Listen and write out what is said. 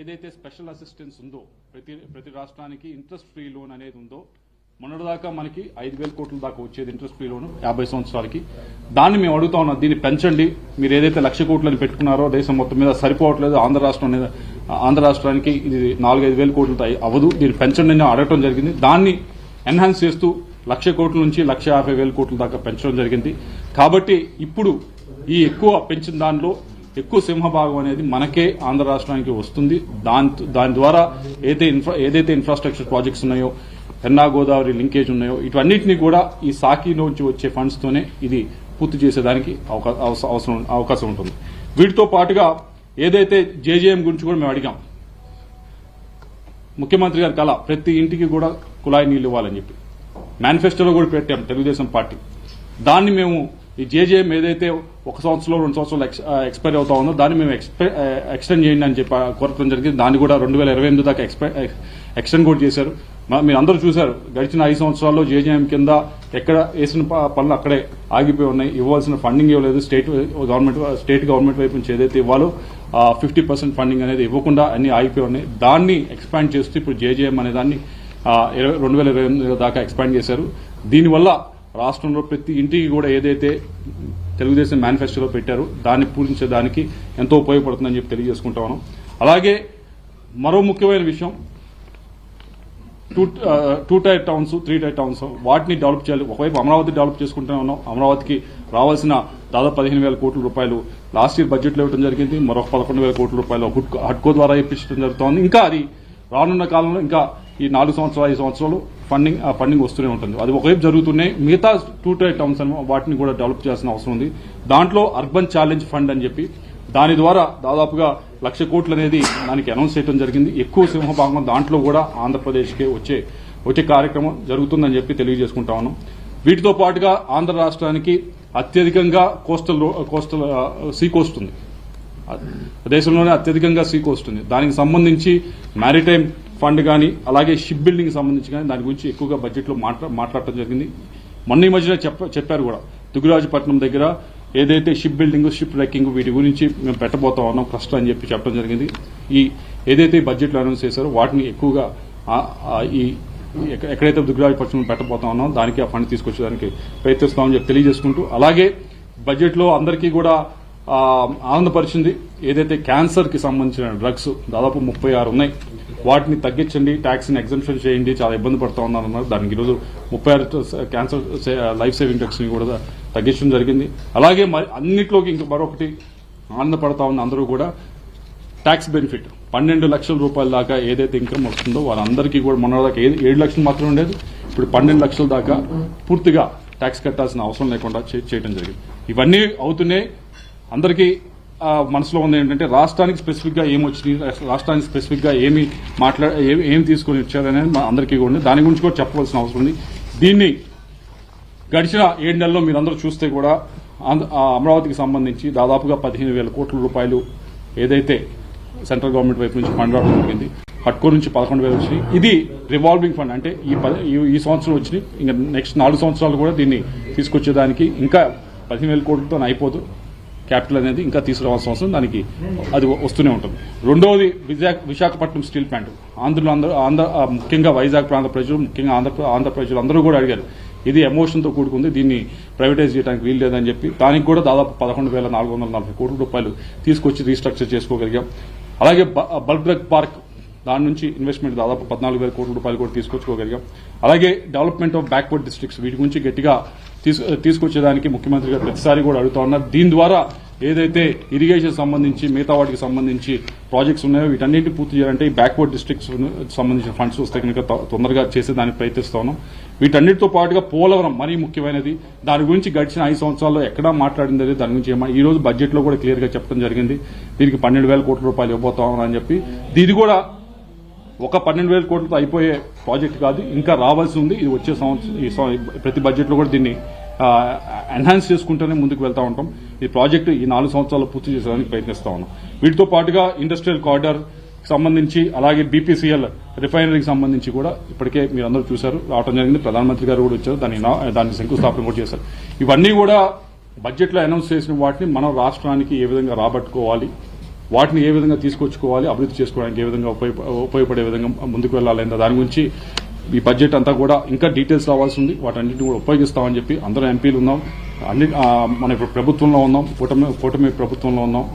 ఏదైతే special assistance ఉందో ప్రతి రాష్ట్రానికి ఇంట్రెస్ట్ ఫ్రీ లోన్ అనేది ఉందో మొన్నటిదాకా మనకి 5,000 కోట్ల దాకా వచ్చేది ఇంట్రెస్ట్ ఫ్రీ లోన్ 50 సంవత్సరాలకి. దాన్ని మేము అడుగుతా ఉన్నాం, దీన్ని పెంచండి. మీరు ఏదైతే 1,00,000 కోట్లని పెట్టుకున్నారో దేశం మొత్తం మీద సరిపోవట్లేదు. ఆంధ్ర రాష్ట్రానికి ఇది 4-5,000 కోట్లతో అవ్వదు, దీన్ని పెంచండి అని అడగటం జరిగింది. దాన్ని ఎన్హాన్స్ చేస్తూ 1,00,000 కోట్ల నుంచి 1,50,000 కోట్ల దాకా పెంచడం జరిగింది. కాబట్టి ఇప్పుడు ఈ ఎక్కువ పెంచిన దానిలో ఎక్కువ సింహభాగం అనేది మనకే ఆంధ్ర రాష్ట్రానికి వస్తుంది. దాని ద్వారా ఏదైతే ఇన్ఫ్రాస్ట్రక్చర్ ప్రాజెక్ట్స్ ఉన్నాయో, పెన్నా గోదావరి లింకేజ్ ఉన్నాయో, ఇవన్నింటినీ కూడా ఈ సాకిలోంచి వచ్చే ఫండ్స్ తోనే ఇది పూర్తి చేసేదానికి అవకాశం ఉంటుంది. వీటితో పాటుగా ఏదైతే జేజేఎం గురించి కూడా మేము అడిగాం, ముఖ్యమంత్రి గారి కళ ప్రతి ఇంటికి కూడా కుళాయి నీళ్లు ఇవ్వాలని చెప్పి మేనిఫెస్టోలో కూడా పెట్టాం తెలుగుదేశం పార్టీ. దాన్ని మేము ఈ జేజేఎం ఏదైతే 1 సంవత్సరంలో 2 సంవత్సరాలు ఎక్స్పైర్ అవుతా ఉందో దాన్ని మేము ఎక్స్టెండ్ చేయండి అని చెప్పి కోరటం జరిగింది. దాన్ని కూడా 2028 దాకా ఎక్స్టెండ్ కూడా చేశారు. మీరు అందరూ చూశారు, గడిచిన 5 సంవత్సరాల్లో జేజేఎం కింద ఎక్కడ వేసిన పనులు అక్కడే ఆగిపోయి ఉన్నాయి. ఇవ్వాల్సిన ఫండింగ్ ఇవ్వలేదు. స్టేట్ గవర్నమెంట్ వైపు నుంచి ఏదైతే ఇవ్వాలో 50% ఫండింగ్ అనేది ఇవ్వకుండా అన్ని ఆగిపోయి ఉన్నాయి. దాన్ని ఎక్స్పాండ్ చేస్తూ ఇప్పుడు జేజేఎం అనే దాన్ని 2028 దాకా ఎక్స్పాండ్ చేశారు. దీనివల్ల రాష్ట్రంలో ప్రతి ఇంటికి కూడా ఏదైతే తెలుగుదేశం మేనిఫెస్టోలో పెట్టారో దాన్ని పూరించేదానికి ఎంతో ఉపయోగపడుతుందని చెప్పి తెలియజేసుకుంటా ఉన్నాం. అలాగే మరో ముఖ్యమైన విషయం, 2 టైర్ టౌన్స్, 3 టైర్ టౌన్స్ వాటిని డెవలప్ చేయాలి. ఒకవైపు అమరావతి డెవలప్ చేసుకుంటూనే ఉన్నాం. అమరావతికి రావాల్సిన దాదాపు 15,000 కోట్ల రూపాయలు లాస్ట్ ఇయర్ బడ్జెట్లో ఇవ్వడం జరిగింది. మరొక 11,000 కోట్ల రూపాయలు హడ్కో ద్వారా ఇప్పించడం జరుగుతోంది. ఇంకా అది రానున్న కాలంలో ఇంకా ఈ 4 సంవత్సరాలు 5 సంవత్సరాలు ఫండింగ్ వస్తూనే ఉంటుంది. అది ఒకవైపు జరుగుతున్నాయి. మిగతా 2 టైర్ టౌన్స్ అని వాటిని కూడా డెవలప్ చేయాల్సిన అవసరం ఉంది. దాంట్లో అర్బన్ ఛాలెంజ్ ఫండ్ అని చెప్పి దాని ద్వారా దాదాపుగా 1,00,000 కోట్లు అనేది దానికి అనౌన్స్ చేయడం జరిగింది. ఎక్కువ సింహభాగం దాంట్లో కూడా ఆంధ్రప్రదేశ్కి వచ్చే కార్యక్రమం జరుగుతుందని చెప్పి తెలియజేసుకుంటా ఉన్నాం. వీటితో పాటుగా ఆంధ్ర రాష్ట్రానికి అత్యధికంగా కోస్టల్ సీ కోస్ట్ ఉంది. దేశంలోనే అత్యధికంగా సీ కోస్ట్ ఉంది. దానికి సంబంధించి మ్యారిటైమ్ ఫండ్ కానీ అలాగే షిప్ బిల్డింగ్ సంబంధించి కానీ దాని గురించి ఎక్కువగా బడ్జెట్లో మాట్లాడటం జరిగింది. మొన్న ఈ మధ్యన చెప్పారు కూడా, దుగ్గరాజపట్నం దగ్గర ఏదైతే షిప్ బిల్డింగ్, షిప్ రెక్కింగ్ వీటి గురించి మేము పెట్టబోతా ఉన్నాం ట్రస్ట్ అని చెప్పి చెప్పడం జరిగింది. ఏదైతే బడ్జెట్లో అనౌన్స్ చేశారో వాటిని ఎక్కువగా ఎక్కడైతే దుగ్గరాజపట్నం పెట్టబోతా ఉన్నాం దానికి ఆ ఫండ్ తీసుకొచ్చేదానికి ప్రయత్నిస్తామని చెప్పి తెలియజేసుకుంటూ, అలాగే బడ్జెట్లో అందరికీ కూడా ఆనందపరిచింది ఏదైతే క్యాన్సర్ కి సంబంధించిన డ్రగ్స్ దాదాపు 36 ఉన్నాయి. వాటిని తగ్గించండి, ట్యాక్స్ని ఎగ్జంప్షన్ చేయండి, చాలా ఇబ్బంది పడుతూ ఉన్నారన్నారు. దానికి ఈరోజు 36 క్యాన్సర్ లైఫ్ సేవింగ్ డ్రగ్స్ ని కూడా తగ్గించడం జరిగింది. అలాగే అన్నిట్లోకి ఇంక మరొకటి ఆనందపడతా ఉన్న అందరూ కూడా ట్యాక్స్ బెనిఫిట్ 12 లక్షల రూపాయల దాకా ఏదైతే ఇన్కమ్ వస్తుందో వాళ్ళందరికీ కూడా మొన్నదాకా 7 లక్షలు మాత్రం ఉండేది, ఇప్పుడు 12 లక్షల దాకా పూర్తిగా ట్యాక్స్ కట్టాల్సిన అవసరం లేకుండా చేయడం జరిగింది. ఇవన్నీ అవుతున్నాయి. అందరికీ మనసులో ఉంది ఏంటంటే రాష్ట్రానికి స్పెసిఫిక్ గా ఏమొచ్చింది, రాష్ట్రానికి స్పెసిఫిక్ గా ఏమి తీసుకొని వచ్చారనేది అందరికీ కూడా ఉంది. దాని గురించి కూడా చెప్పవలసిన అవసరం ఉంది. దీన్ని గడిచిన 7 నెలల్లో మీరందరూ చూస్తే కూడా అమరావతికి సంబంధించి దాదాపుగా 15,000 కోట్ల రూపాయలు ఏదైతే సెంట్రల్ గవర్నమెంట్ వైపు నుంచి ఫండ్ రావడం జరిగింది. హట్కో నుంచి 11,000 వచ్చినాయి. ఇది రివాల్వింగ్ ఫండ్, అంటే ఈ సంవత్సరం వచ్చినాయి. ఇంకా నెక్స్ట్ 4 సంవత్సరాలు కూడా దీన్ని తీసుకొచ్చేదానికి ఇంకా 15,000 కోట్లతో అయిపోదు. క్యాపిటల్ అనేది ఇంకా తీసుకురావాల్సిన అవసరం దానికి అది వస్తూనే ఉంటుంది. రెండవది విశాఖపట్నం స్టీల్ ప్లాంట్. ముఖ్యంగా వైజాగ్ ప్రాంత ప్రజలు, ముఖ్యంగా ఆంధ్ర ప్రజలు అందరూ కూడా అడిగారు, ఇది ఎమోషన్తో కూడుకుంది, దీన్ని ప్రైవేటైజ్ చేయడానికి వీలు లేదని చెప్పి దానికి కూడా దాదాపు 11,440 కోట్ల రూపాయలు తీసుకొచ్చి రీస్ట్రక్చర్ చేసుకోగలిగాం. అలాగే బల్క్ డ్రగ్ పార్క్, దాని నుంచి ఇన్వెస్ట్మెంట్ దాదాపు 14,000 కోట్ల రూపాయలు కూడా తీసుకొచ్చుకోగలిగాం. అలాగే డెవలప్మెంట్ ఆఫ్ బ్యాక్వర్డ్ డిస్ట్రిక్ట్స్, వీటి గురించి గట్టిగా తీసుకొచ్చేదానికి ముఖ్యమంత్రి గారు ప్రతిసారి కూడా అడుగుతా ఉన్నారు. దీని ద్వారా ఏదైతే ఇరిగేషన్ సంబంధించి మిగతా వాటికి సంబంధించి ప్రాజెక్ట్స్ ఉన్నాయో వీటన్నింటినీ పూర్తి చేయాలంటే ఈ బ్యాక్వర్డ్ డిస్ట్రిక్ట్స్ సంబంధించిన ఫండ్స్ వస్తే కనుక తొందరగా చేసేదానికి ప్రయత్నిస్తా ఉన్నాం. వీటన్నిటితో పాటుగా పోలవరం మరీ ముఖ్యమైనది. దాని గురించి గడిచిన 5 సంవత్సరాల్లో ఎక్కడా మాట్లాడింది దాని గురించి ఈ రోజు బడ్జెట్లో కూడా క్లియర్ గా చెప్పడం జరిగింది. దీనికి 12,000 కోట్ల రూపాయలు ఇవ్వబోతామని చెప్పి, ఇది కూడా ఒక 12,000 కోట్లతో అయిపోయే ప్రాజెక్ట్ కాదు, ఇంకా రావాల్సి ఉంది. ఇది వచ్చే సంవత్సరం ప్రతి బడ్జెట్లో కూడా దీన్ని ఎన్హాన్స్ చేసుకుంటూనే ముందుకు వెళ్తా ఉంటాం. ఈ ప్రాజెక్టు ఈ 4 సంవత్సరాలు పూర్తి చేసేదానికి ప్రయత్నిస్తా ఉన్నాం. వీటితో పాటుగా ఇండస్ట్రియల్ కారిడార్ సంబంధించి అలాగే బీపీసీఎల్ రిఫైనరీకి సంబంధించి కూడా ఇప్పటికే మీరు అందరూ చూశారు, రావడం జరిగింది. ప్రధానమంత్రి గారు కూడా వచ్చారు, దానికి శంకుస్థాపన కూడా చేశారు. ఇవన్నీ కూడా బడ్జెట్లో అనౌన్స్ చేసిన వాటిని మనం రాష్ట్రానికి ఏ విధంగా రాబట్టుకోవాలి, వాటిని ఏ విధంగా తీసుకొచ్చుకోవాలి, అభివృద్ధి చేసుకోవడానికి ఏ విధంగా ఉపయోగపడే విధంగా ముందుకు వెళ్లాలనే దాని గురించి ఈ బడ్జెట్ అంతా కూడా ఇంకా డీటెయిల్స్ రావాల్సి ఉంది. వాటన్నింటిని కూడా ఉపయోగిస్తామని చెప్పి అందరూ ఎంపీలు ఉన్నాం, మన ప్రభుత్వంలో ఉన్నాం, కూటమి ప్రభుత్వంలో ఉన్నాం.